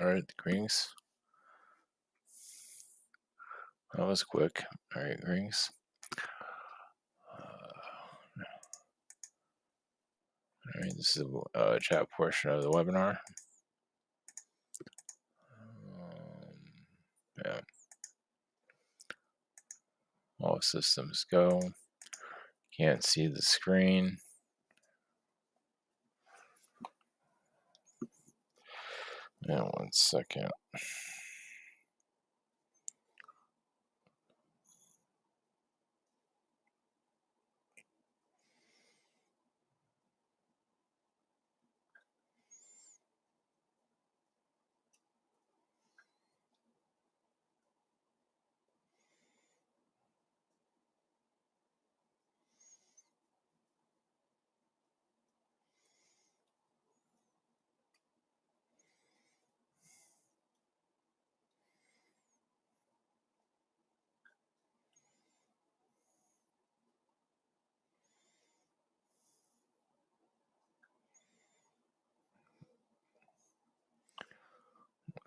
Alright, greetings. That was quick. Alright, greetings. Alright, this is the chat portion of the webinar. Yeah. All systems go. Can't see the screen. Yeah, 1 second.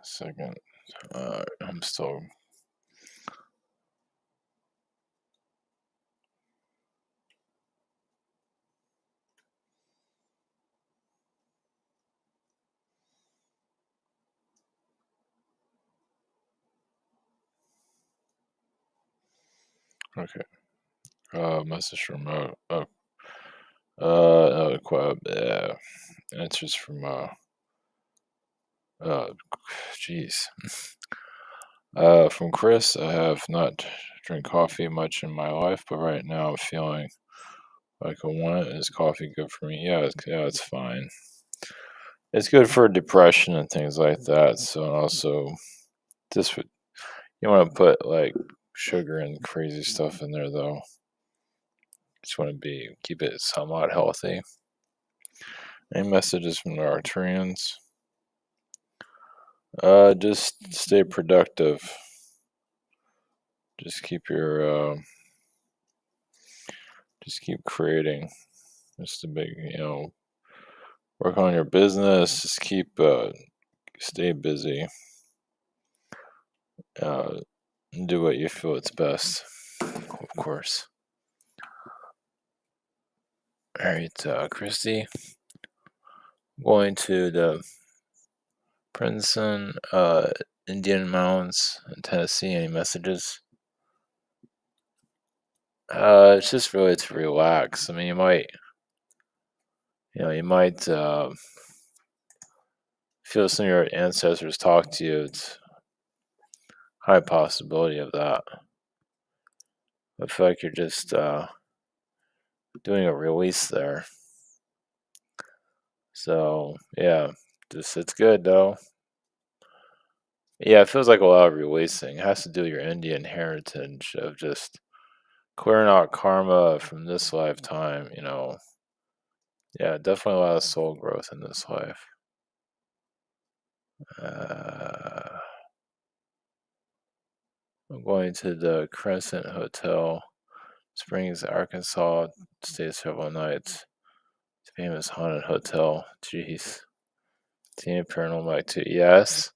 Second. I'm still. Okay. Message from answers from jeez. From Chris, I have not drank coffee much in my life, but right now I'm feeling like I want it. Is coffee good for me? Yeah, it's fine. It's good for depression and things like that. So and also, this would you want to put like sugar and crazy stuff in there though. Just want to keep it somewhat healthy. Any messages from the Arcturians? Just stay productive. Just keep your just keep creating. Just a big, work on your business. Just stay busy. Do what you feel it's best, of course. All right, Christy, going to the Princeton, Indian Mountains in Tennessee. Any messages? It's just really to relax. I mean, you might feel some of your ancestors talk to you. It's a high possibility of that. I feel like you're just doing a release there. So yeah, it's good though. Yeah, it feels like a lot of releasing. It has to do with your Indian heritage of just clearing out karma from this lifetime. Yeah, definitely a lot of soul growth in this life. I'm going to the Crescent Hotel, Springs, Arkansas. Stay several nights. It's a famous haunted hotel. Jeez. Teen Paranormal Activity. Yes.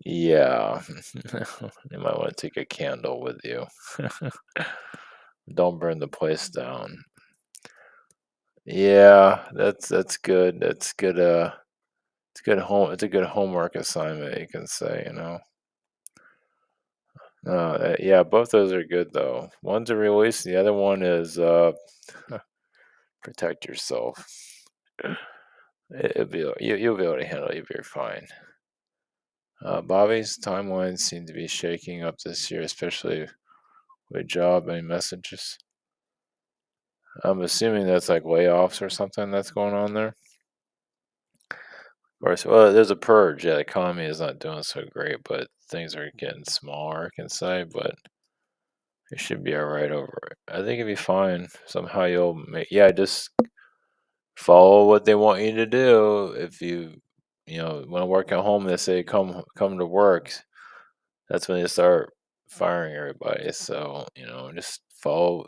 Yeah. You might want to take a candle with you. Don't burn the place down. Yeah, that's good. That's good. It's good home. It's a good homework assignment. You can say. Yeah, both those are good though. One's a release. The other one is protect yourself. You'll be able to handle it. You'll be fine. Bobby's timelines seem to be shaking up this year, especially with job and messages. I'm assuming that's like layoffs or something that's going on there. Of course, well, there's a purge. Yeah, the economy is not doing so great, but things are getting smaller, I can say, but it should be all right over it. I think it'll be fine. Somehow just follow what they want you to do. If you want to work at home, they say come to work. That's when they start firing everybody. So, just follow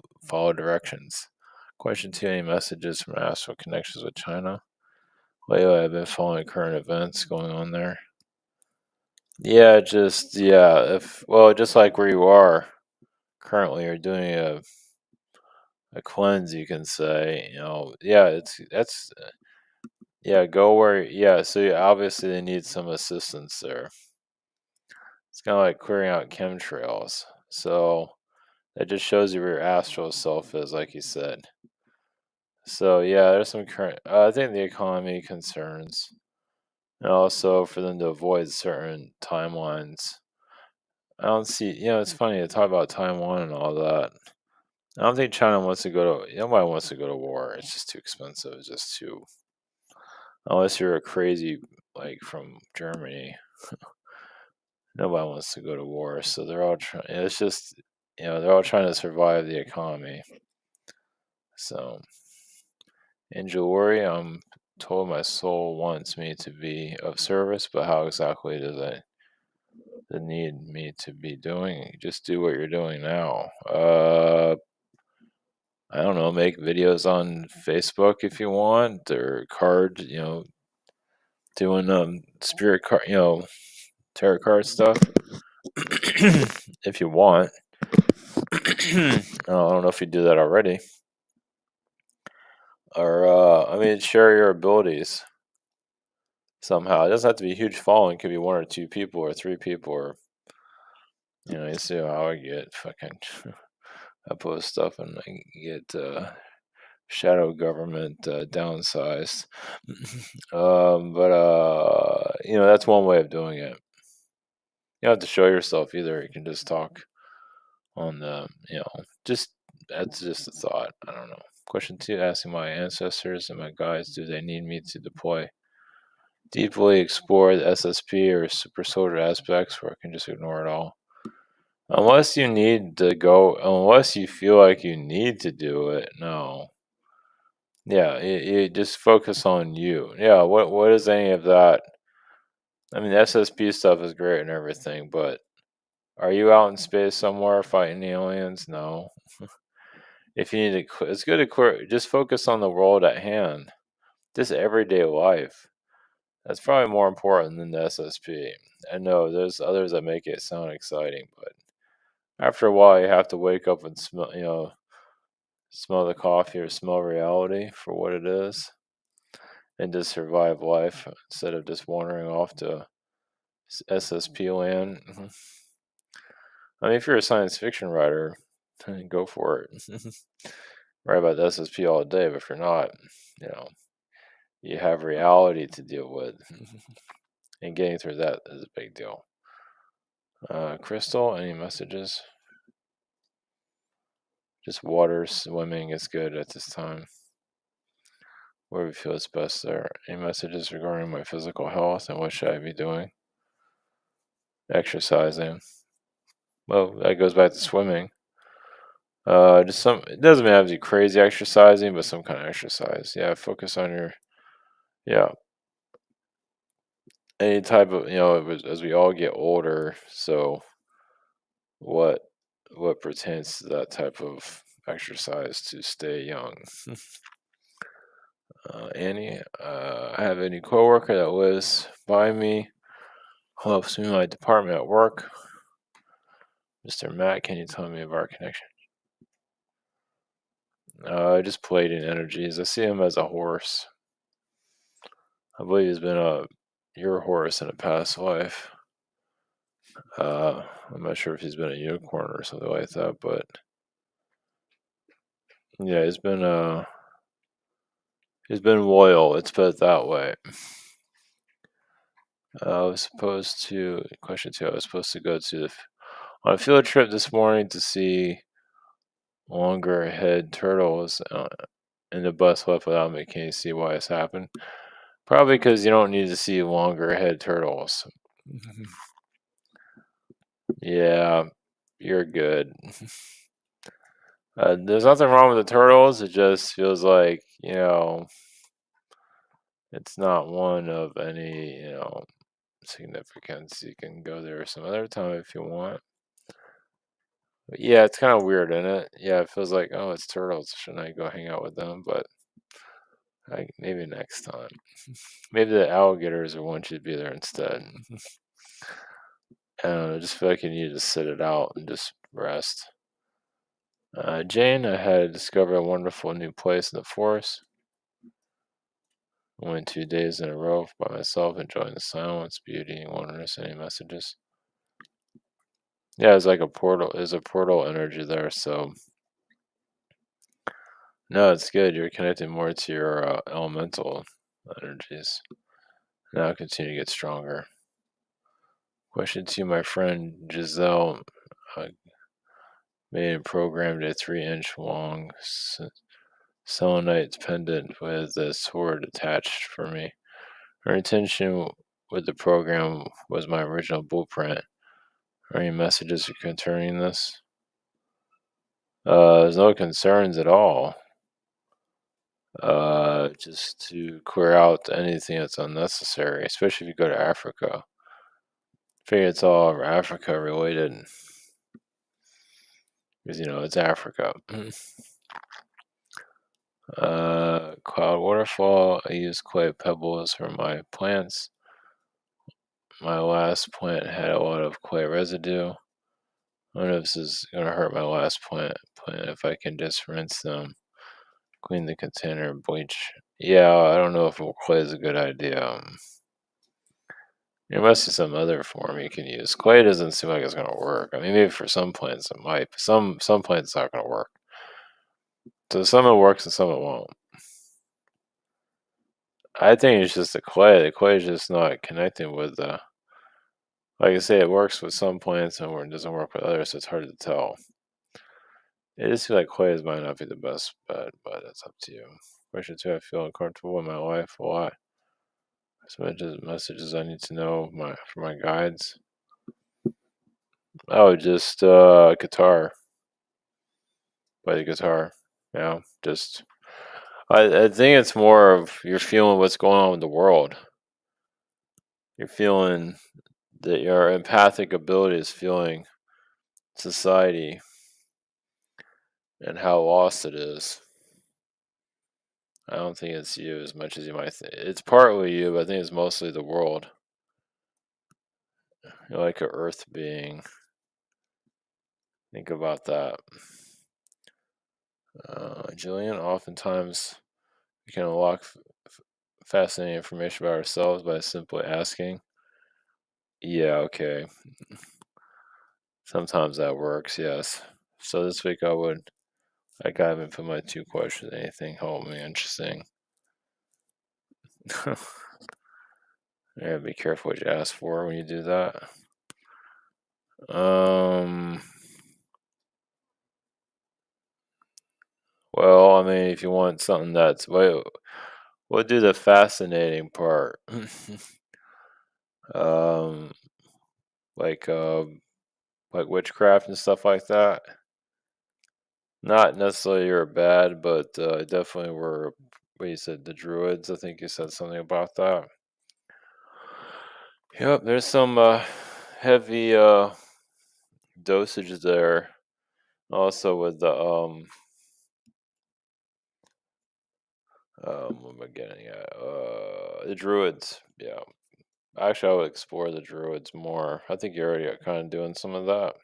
directions. Question two, any messages from astral connections with China? Lately, I've been following current events going on there. Yeah, just like where you are currently, you're doing a cleanse, you can say. Yeah, go where, yeah. So obviously they need some assistance there. It's kind of like clearing out chemtrails. So that just shows you where your astral self is, like you said. So yeah, there's some current. I think the economy concerns, and also for them to avoid certain timelines. I don't see. It's funny to talk about Taiwan and all that. I don't think China wants to go to. Nobody wants to go to war. It's just too expensive. It's just too. Unless you're a crazy like from Germany, nobody wants to go to war. So they're all trying. It's just they're all trying to survive the economy. So in Jewelry, I'm told my soul wants me to be of service, but how exactly does it need me to be doing? Just do what you're doing now. I don't know, make videos on Facebook if you want, or card, doing spirit card, tarot card stuff if you want. I don't know if you do that already, or I mean, share your abilities somehow. It doesn't have to be a huge following. It could be one or two people or three people, or you see how I get fucking. I post stuff and I get shadow government downsized. But that's one way of doing it. You don't have to show yourself either. You can just talk on the, just that's just a thought. I don't know. Question two: asking my ancestors and my guides, do they need me to deploy? Deeply explore the SSP or super soldier aspects, where I can just ignore it all. Unless you need to go, unless you feel like you need to do it, no. Yeah, you just focus on you. Yeah, what is any of that? I mean, the SSP stuff is great and everything, but are you out in space somewhere fighting aliens? No. If you need to, it's good to just focus on the world at hand, just everyday life. That's probably more important than the SSP. I know there's others that make it sound exciting, but after a while, you have to wake up and smell the coffee or smell reality for what it is, and just survive life instead of just wandering off to SSP land. I mean, if you're a science fiction writer, go for it. Write about the SSP all day, but if you're not, you know, you have reality to deal with. And getting through that is a big deal. Crystal, any messages? Just water, swimming is good at this time. Where we feel it's best there. Any messages regarding my physical health and what should I be doing? Exercising. Well, that goes back to swimming. Just some. It doesn't have to be crazy exercising, but some kind of exercise. Yeah, focus on your. Yeah, any type of as we all get older. So what pertains to that type of exercise to stay young? Annie, I have a new coworker that lives by me, helps me in my department at work. Mr. Matt, can you tell me of our connection? I just played in energies. I see him as a horse. I believe he's been your horse in a past life. I'm not sure if he's been a unicorn or something like that, but yeah, he's been loyal. Let's put it that way. I was supposed to question two. I was supposed to go to on a field trip this morning to see longer head turtles, and the bus left without me. Can you see why it's happened? Probably because you don't need to see longer head turtles. Yeah, you're good. There's nothing wrong with the turtles. It just feels like, it's not one of any, significance. You can go there some other time if you want. But yeah, it's kind of weird, isn't it? Yeah, it feels like, oh, it's turtles. Shouldn't I go hang out with them? But Maybe next time. Maybe the alligators will want you to be there instead. I don't know, just feel like you need to sit it out and just rest. Jane, I had discovered a wonderful new place in the forest. I went 2 days in a row by myself, enjoying the silence, beauty, and wilderness. Any messages? Yeah, it's like a portal. There's a portal energy there, so no, it's good. You're connecting more to your elemental energies. Now continue to get stronger. Question two, my friend Giselle uh, made and programmed a 3-inch long selenite pendant with a sword attached for me. Her intention with the program was my original blueprint. Are any messages concerning this? There's no concerns at all. Just to clear out anything that's unnecessary, especially if you go to Africa. I figure it's all Africa related because it's Africa. Cloud waterfall. I use clay pebbles for my plants. My last plant had a lot of clay residue. I don't know if this is gonna hurt my last plant if I can just rinse them, clean the container, bleach. Yeah, I don't know if clay is a good idea. There must be some other form you can use. Clay doesn't seem like it's gonna work. I mean, maybe for some plants it might, but some plants it's not gonna work. So some it works and some it won't. I think it's just the clay. The clay is just not connecting with the. Like I say, it works with some plants and it doesn't work with others, so it's hard to tell. It just feels like clays might not be the best bet, but it's up to you. Question two, I feel uncomfortable in my life a lot. Some messages I need to know for my guides. Oh, just guitar. Play the guitar. Yeah, just. I think it's more of you're feeling what's going on with the world. You're feeling that your empathic ability is feeling society and how lost it is. I don't think it's you as much as you might think. It's partly you, but I think it's mostly the world. You're like an earth being. Think about that. Jillian, oftentimes we can unlock fascinating information about ourselves by simply asking. Yeah, okay. Sometimes that works, yes. So this week I haven't put my 2 questions. Anything help me interesting? Yeah, be careful what you ask for when you do that. Well, I mean, if you want something that's we'll do the fascinating part. um, like like witchcraft and stuff like that. Not necessarily you're bad, but definitely were. What you said, the druids. I think you said something about that. Yep, there's some heavy dosages there. Also with the what am I getting at? The druids. Yeah. Actually, I would explore the druids more. I think you're already kind of doing some of that.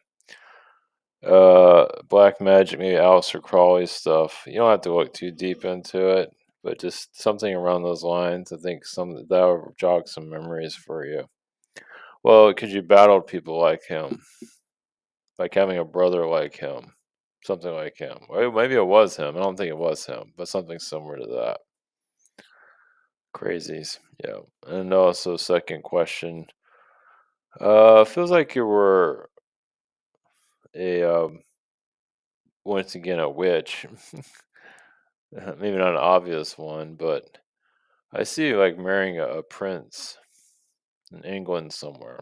Black magic, maybe Aleister Crowley stuff. You don't have to look too deep into it, but just something around those lines. I think that'll jog some memories for you. Well, because you battled people like him, like having a brother like him, something like him. Well, maybe it was him. I don't think it was him, but something similar to that. Crazies, yeah. And also, second question. Feels like you were a once again a witch. Maybe not an obvious one, but I see you like marrying a prince in England somewhere.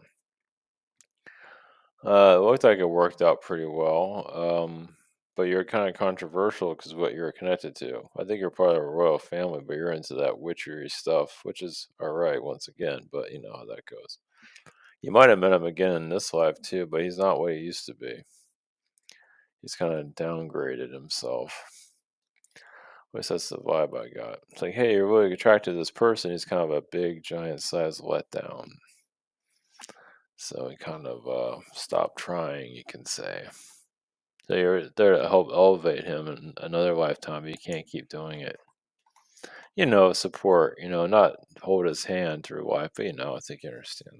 It looked like it worked out pretty well. But you're kind of controversial because what you're connected to. I think you're part of a royal family, but you're into that witchery stuff, which is all right once again. But you know how that goes. You might have met him again in this life too, but he's not what he used to be. He's kind of downgraded himself. At least that's the vibe I got. It's like, hey, you're really attracted to this person. He's kind of a big, giant size letdown. So he kind of stopped trying, you can say. So you're there to help elevate him in another lifetime, but you can't keep doing it. Support, not hold his hand through life, but I think you understand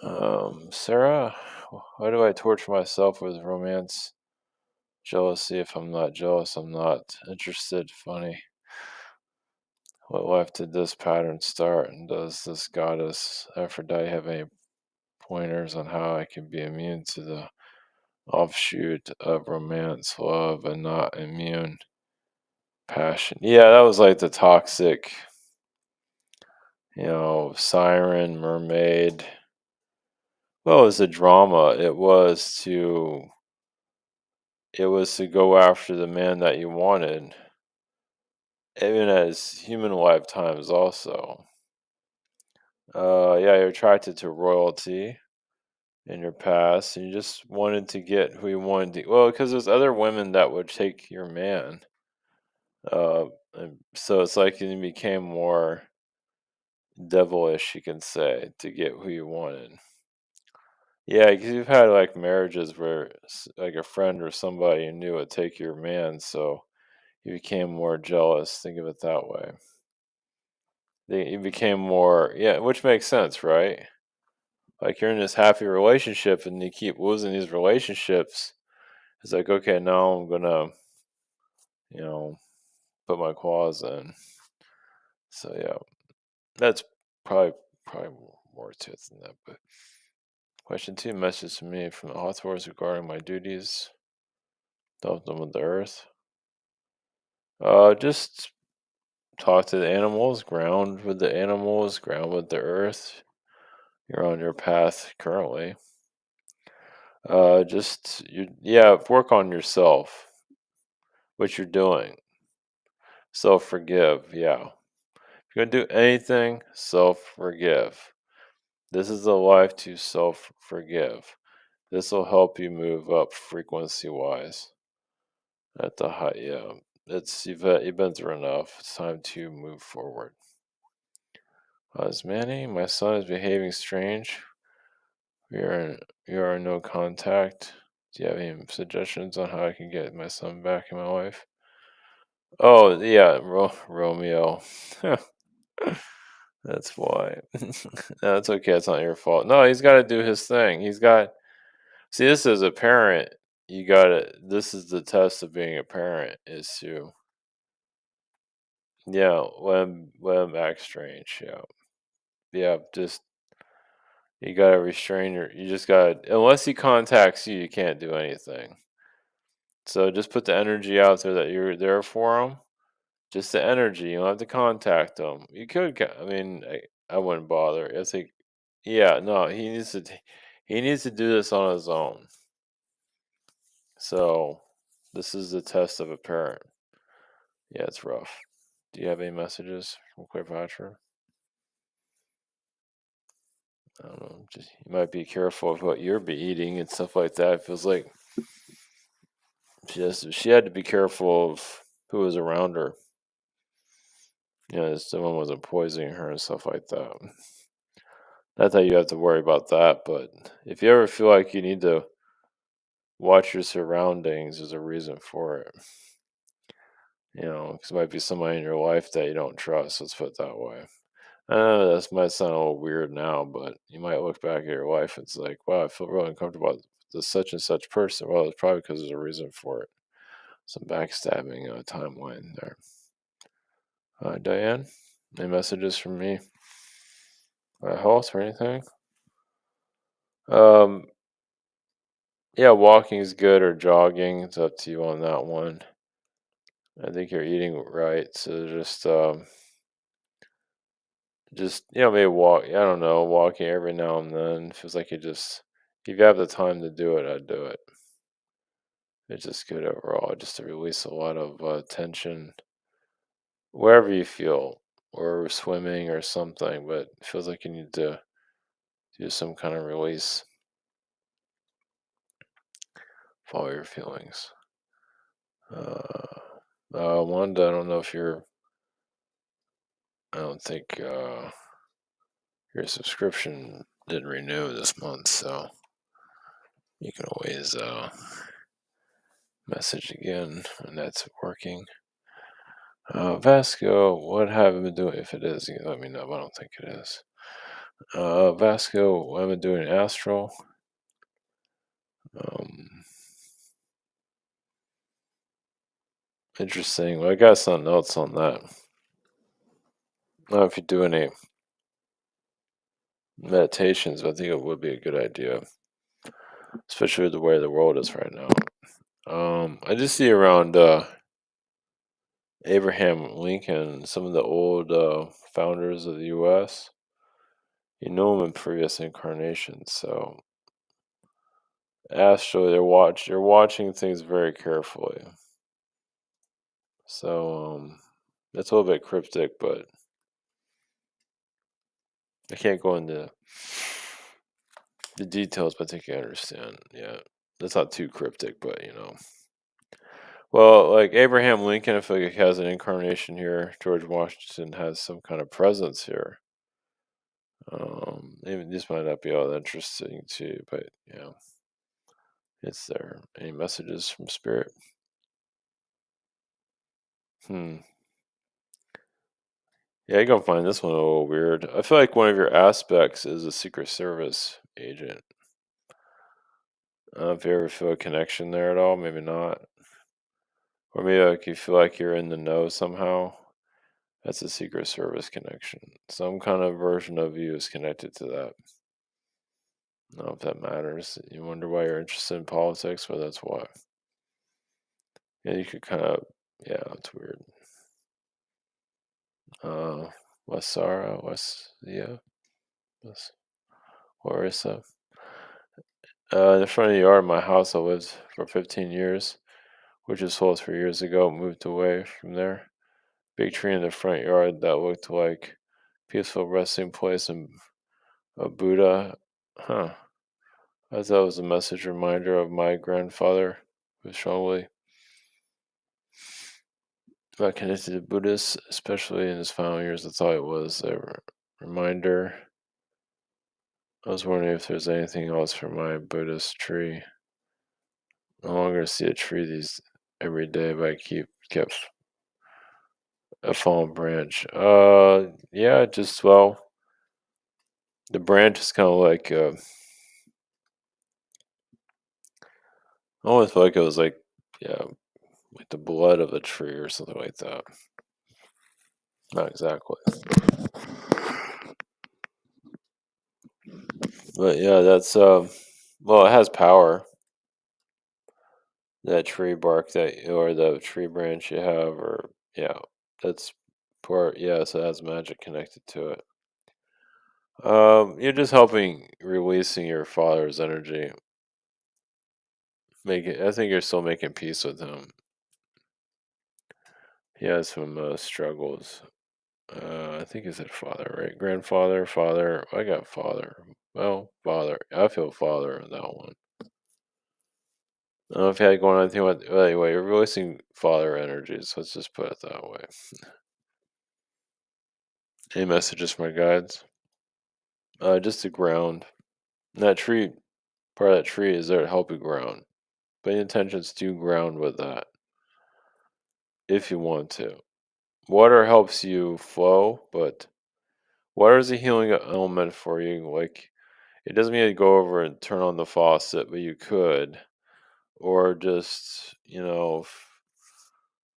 that. Sarah, why do I torture myself with romance? Jealousy. If I'm not jealous, I'm not interested. Funny. What life did this pattern start? And does this goddess Aphrodite have any pointers on how I can be immune to the offshoot of romance, love, and not immune passion? Yeah, that was like the toxic, siren, mermaid. Well, it was a drama. It was to go after the man that you wanted, even as human lifetimes also. Yeah, you're attracted to royalty in your past, and you just wanted to get who you wanted to. Well, because there's other women that would take your man. And so it's like you became more devilish, you can say, to get who you wanted. Yeah, because you've had like marriages where like a friend or somebody you knew would take your man, so you became more jealous. Think of it that way. You became more, yeah, which makes sense, right? Like you're in this happy relationship and you keep losing these relationships. It's like, okay, now I'm gonna, you know, put my claws in. So yeah, that's probably more to it than that. But question two, message to me from the authors regarding my duties. Help them with the earth. Just talk to the animals, ground with the animals, ground with the earth. You're on your path currently. Yeah, work on yourself, what you're doing. Self forgive, yeah. If you're gonna do anything, self forgive. This is the life to self forgive. This will help you move up frequency wise at the high. Yeah, you've been through enough. It's time to move forward. As Manny, my son is behaving strange. We are in no contact. Do you have any suggestions on how I can get my son back in my life? Oh yeah, Romeo. That's why. No, it's okay. It's not your fault. No, he's got to do his thing. See, this as a parent, you got to, this is the test of being a parent is to, yeah, let him act strange. Yeah. Yeah. Just, you got to you just got to, unless he contacts you, you can't do anything. So just put the energy out there that you're there for him. Just the energy. You don't have to contact him. You could, I mean, I wouldn't bother. I think, yeah, no, he needs to do this on his own. So this is the test of a parent. Yeah, it's rough. Do you have any messages from Cleopatra? I don't know. Just you might be careful of what you're be eating and stuff like that. It feels like she had to be careful of who was around her. Someone wasn't poisoning her and stuff like that. Not that you have to worry about that, but if you ever feel like you need to watch your surroundings, there's a reason for it. Because it might be somebody in your life that you don't trust. Let's put it that way. I know this might sound a little weird now, but you might look back at your life. It's like, wow, I feel really uncomfortable with this such and such person. Well, it's probably because there's a reason for it. Some backstabbing timeline there. Diane, any messages from me? Health or anything? Um, yeah, walking is good or jogging. It's up to you on that one. I think you're eating right, so just maybe walk. I don't know, walking every now and then feels like if you have the time to do it, I'd do it. It's just good overall, just to release a lot of tension wherever you feel, or swimming or something. But it feels like you need to do some kind of release of all your feelings. Uh, Wanda, I don't know if I don't think your subscription didn't renew this month, so you can always message again, and that's working. Vasco, what have I been doing? If it is, you can let me know. I don't think it is. Vasco, what have I been doing Astral? Interesting. Well, I got some notes on that. I don't know if you do any meditations, but I think it would be a good idea, especially with the way the world is right now. I just see around Abraham Lincoln, some of the old founders of the U.S. You know them in previous incarnations, so astrally you're watching things very carefully. So it's a little bit cryptic, but I can't go into the details, but I think you understand. Yeah, that's not too cryptic, but you know. Well, like Abraham Lincoln, I feel like he has an incarnation here. George Washington has some kind of presence here. Even this might not be all that interesting to you, but you know, it's there. Any messages from spirit? Hmm. Yeah, you're gonna find this one a little weird. I feel like one of your aspects is a Secret Service agent. If you ever feel a connection there at all, maybe not. Or maybe like you feel like you're in the know somehow. That's a Secret Service connection. Some kind of version of you is connected to that. I don't know if that matters. You wonder why you're interested in politics? Well, that's why. Yeah, you could kind of, yeah, it's weird. Uh, Westsara, yeah, West, Warissa. In the front of the yard of my house, I lived for 15 years, which was sold 3 years ago. Moved away from there. Big tree in the front yard that looked like peaceful resting place and a Buddha. Huh. I thought it was a message reminder of my grandfather, who was strongly connected to Buddhists, especially in his final years. I thought it was a reminder. I was wondering if there's anything else for my Buddhist tree. No longer see a tree these every day, but I kept a fallen branch. Yeah, just well, the branch is kind of like I always felt like it was like yeah, like the blood of a tree or something like that. Not exactly, but yeah, that's well, it has power. That tree bark that or the tree branch you have, or yeah, that's part. Yeah, so it has magic connected to it. You're just helping releasing your father's energy. I think you're still making peace with him. He has some struggles. I think he said father, right? Grandfather, father. I got father. Well, father. I feel father on that one. I don't know if you had going on anything with. Well, anyway, you're releasing father energies. Let's just put it that way. Any messages from my guides? Just the ground. That tree, part of that tree is there to help you ground. Pay intentions to ground with that if you want to. Water helps you flow, but water is a healing element for you. Like, it doesn't mean to go over and turn on the faucet, but you could. Or just, I know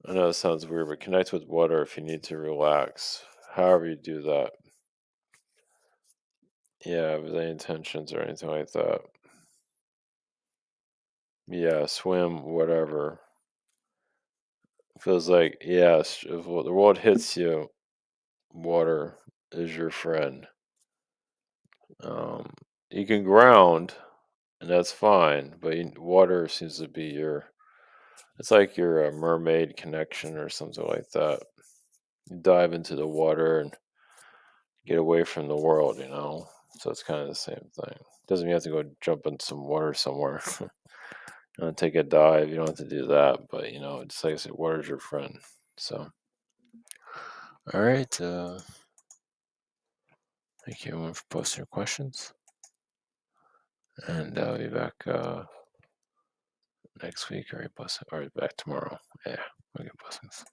it sounds weird, but connect with water if you need to relax. However you do that. Yeah, with any intentions or anything like that. Yeah, swim, whatever. Feels like, yes, if the world hits you, water is your friend. Um, you can ground, and that's fine, but water seems to be it's like your mermaid connection or something like that. You dive into the water and get away from the world. So it's kind of the same thing. Doesn't mean you have to go jump in some water somewhere. take a dive. You don't have to do that, but it's like I said, water's your friend. So, all right. Thank you everyone for posting your questions, and I'll be back next week or back tomorrow. Yeah, we'll get blessings.